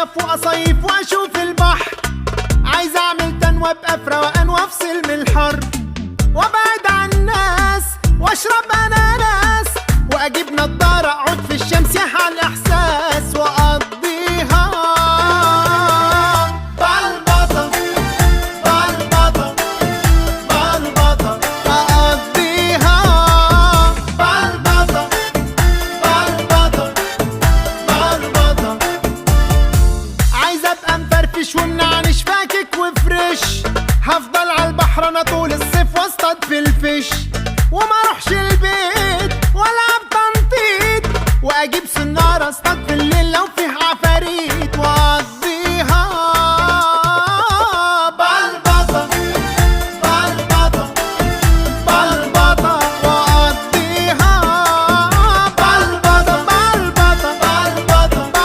مصيف وأصيف وأشوف البحر. عايز أعمل تنوى أبقى في روقان وأفصل من الحر، وأبعد عن الناس وأشرب أناناس، وأجيب نضارة أقعد في الشمس يحيى الإحساس، وأقضيها بلبطة بلبطة بلبطة، أقضيها بلبطة بلبطة بلبطة. عايز أبقى مفرفش ومنعنش فاكك وفريش، هفضل على البحر أنا طول الصيف واصطاد في الفيش، وما اروحش